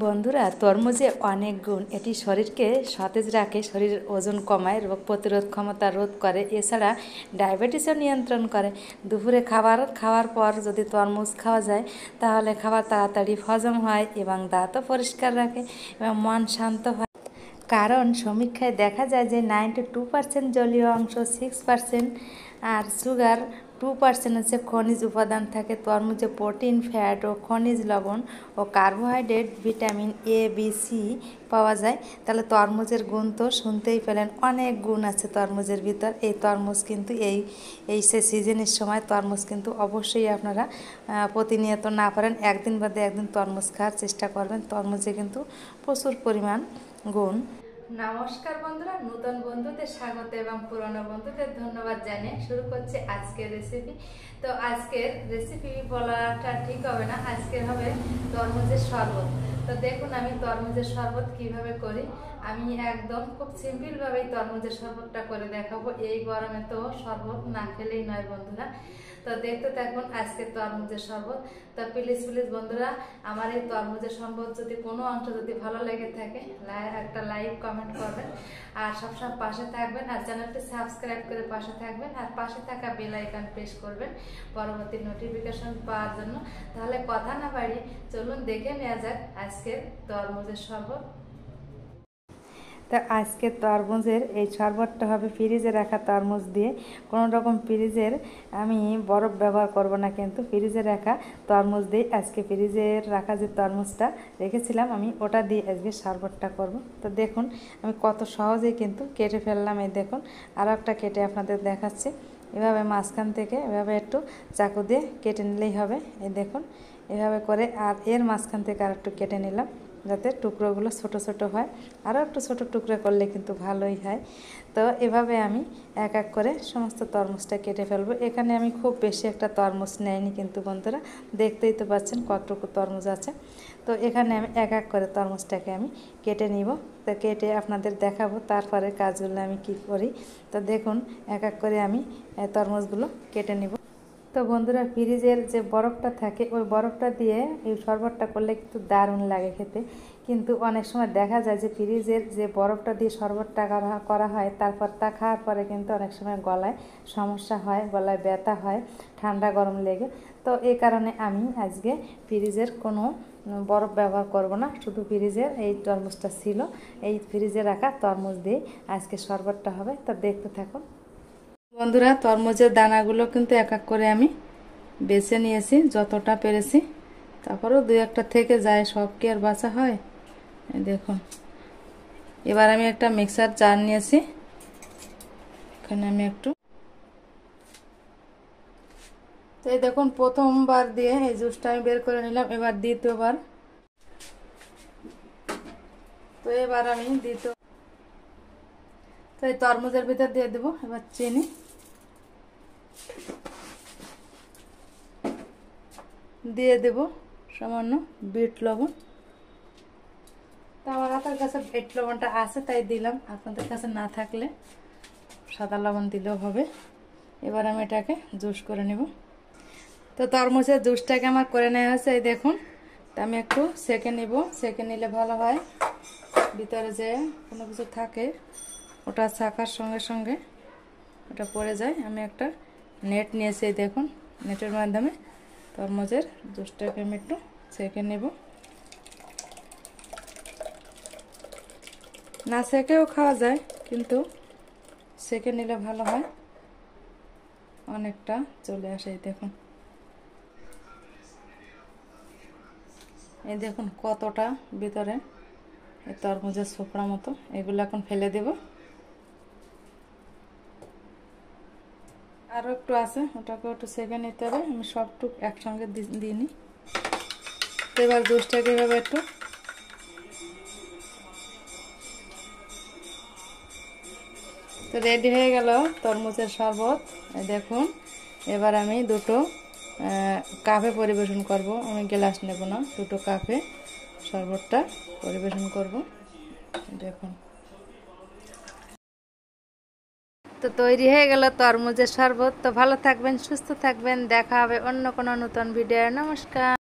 বন্ধুরা, তরমুজে অনেক গুণ। এটি শরীরকে সতেজ রাখে, শরীরের ওজন কমায়, রোগ প্রতিরোধ ক্ষমতা রোধ করে, এছাড়া ডায়াবেটিসও নিয়ন্ত্রণ করে। দুপুরে খাবার খাওয়ার পর যদি তরমুজ খাওয়া যায় তাহলে খাবার তাড়াতাড়ি হজম হয় এবং দাঁতও পরিষ্কার রাখে এবং মন শান্ত হয়। কারণ সমীক্ষায় দেখা যায় যে 92% জলীয় অংশ, 6% আর সুগার, 2% হচ্ছে খনিজ উপাদান থাকে। তরমুজে প্রোটিন, ফ্যাট ও খনিজ লবণ ও carbohydrate, vitamin A, B, C পাওয়া যায়। তাহলে তরমুজের গুণ তো শুনতেই পেলেন, অনেক গুণ আছে তরমুজের ভিতর। এই তরমুজ কিন্তু এই সিজনের সময় তরমুজ কিন্তু অবশ্যই আপনারা প্রতিনিয়ত না পারেন একদিন বাদে একদিন তরমুজ খাওয়ার চেষ্টা করবেন। তরমুজে কিন্তু প্রচুর পরিমাণ গুণ। নমস্কার বন্ধুরা, নতুন বন্ধুদের স্বাগত এবং পুরনো বন্ধুদের ধন্যবাদ জানিয়ে শুরু করছে আজকের রেসিপি। তো আজকের রেসিপি বলাটা ঠিক হবে না, আজকের হবে তরমুজের শরবত। তো দেখুন আমি তরমুজের শরবত কিভাবে করি। আমি একদম খুব সিম্পলভাবেই তরমুজের শরবতটা করে দেখাবো। এই গরমে তো শরবত না খেলেই নয় বন্ধুরা। তো দেখতে থাকুন আজকে তরমুজের শরবত। তো প্লিজ বন্ধুরা, আমার এই তরমুজের শরবত যদি কোনো অংশ যদি ভালো লেগে থাকে একটা লাইক কমেন্ট করবেন আর সবসময় পাশে থাকবেন আর চ্যানেলটি সাবস্ক্রাইব করে পাশে থাকবেন আর পাশে থাকা বেল আইকন প্রেস করবেন পরবর্তী নোটিফিকেশন পাওয়ার জন্য। তাহলে কথা না বাড়িয়ে চলুন দেখে নেওয়া যাক আজকের তরমুজের শরবত। তা আজকে তরমুজের এই শরবতটা হবে ফ্রিজে রাখা তরমুজ দিয়ে। কোনো রকম ফ্রিজের আমি বরফ ব্যবহার করব না, কিন্তু ফ্রিজে রাখা তরমুজ দিয়ে আজকে ফ্রিজের রাখা যে তরমুজটা রেখেছিলাম আমি ওটা দিয়ে আজকে শরবতটা করব। তো দেখুন আমি কত সহজেই কিন্তু কেটে ফেললাম। এই দেখুন আরও একটা কেটে আপনাদের দেখাচ্ছি। এভাবে মাঝখান থেকে এভাবে একটু চাকু দিয়ে কেটে নিলেই হবে। এই দেখুন এভাবে করে, আর এর মাঝখান থেকে আর একটু কেটে নিলাম যাতে টুকরোগুলো ছোট ছোট হয়। আরও একটু ছোট টুকরো করলে কিন্তু ভালোই হয়। তো এভাবে আমি এক এক করে সমস্ত তরমুজটা কেটে ফেলবো। এখানে আমি খুব বেশি একটা তরমুজ নেইনি কিন্তু বন্ধুরা, দেখতেই তো পাচ্ছেন কতটুকু তরমুজ আছে। তো এখানে আমি এক এক করে তরমুজটাকে আমি কেটে নিব। তো কেটে আপনাদের দেখাবো তারপরে কাজগুলো আমি কি করি। তো দেখুন এক এক করে আমি তরমুজগুলো কেটে নিব। তো বন্ধুরা, ফ্রিজের যে বরফটা থাকে ওই বরফটা দিয়ে এই শরবতটা করলে কিন্তু দারুণ লাগে খেতে। কিন্তু অনেক সময় দেখা যায় যে ফ্রিজের যে বরফটা দিয়ে শরবতটা করা হয় তারপর তা খাওয়ার পরে কিন্তু অনেক সময় গলায় সমস্যা হয়, গলায় ব্যথা হয়, ঠান্ডা গরম লেগে। তো এই কারণে আমি আজকে ফ্রিজের কোনো বরফ ব্যবহার করব না, শুধু ফ্রিজের এই তরমুজটা ছিল, এই ফ্রিজে রাখা তরমুজ দিয়ে আজকে শরবতটা হবে। তো দেখতে থাকুন বন্ধুরা। তরমুজের দানাগুলো কিন্তু এক এক করে আমি বেছে নিয়েছি যতটা পেরেছি, তারপরেও দুই একটা থেকে যায়, সব কি আর বাছা হয়। দেখুন এবার আমি একটা মিক্সার জার নিয়েছি, এখানে আমি একটু, তো এই দেখুন প্রথমবার দিয়ে এই জুসটা আমি বের করে নিলাম। এবার দ্বিতীয়বার, তো এবার আমি তো এই তরমুজের ভিতর দিয়ে দেবো এবার চিনি, দিয়ে দেব সামান্য বিট লবণ। তো আমার হাতের কাছে বিট লবণটা আছে তাই দিলাম, আপনাদের কাছে না থাকলে সাদা লবণ দিলেও হবে। এবার আমি এটাকে জুস করে নেব। তো তরমুজের জুসটাকে আমার করে নেওয়া হয়েছে। এই দেখুন, তো আমি একটু সেঁকে নেব, সেঁকে নিলে ভালো হয়। ভিতরে যে কোনো কিছু থাকে ওটা ছাকার সঙ্গে সঙ্গে ওটা পড়ে যায়। আমি একটা নেট নিয়েছি, দেখুন নেটের মাধ্যমে তরমুজের জুসটাকে আমি একটু সেঁকে নেব। না সেঁকেও খাওয়া যায়, কিন্তু সেঁকে নিলে ভালো হয়, অনেকটা চলে আসে। দেখুন এই দেখুন কতটা ভিতরে এই তরমুজের ছোকরা মতো, এগুলো এখন ফেলে দেব। আরও একটু আছে, ওটাকে একটু সেঁকে নিতে হবে। আমি সবটুক একসঙ্গে দিইনি। তো এবার জুসটাকে এভাবে একটু, তো রেডি হয়ে গেল তরমুজের শরবত। দেখুন এবার আমি দুটো কাপে পরিবেশন করব। আমি গ্লাস নেব না, দুটো কাপে শরবতটা পরিবেশন করব। দেখুন তো তৈরি হয়ে গেল তরমুজের শরবত। তো ভালো থাকবেন, সুস্থ থাকবেন, দেখা হবে অন্য কোনো নতুন ভিডিও। নমস্কার।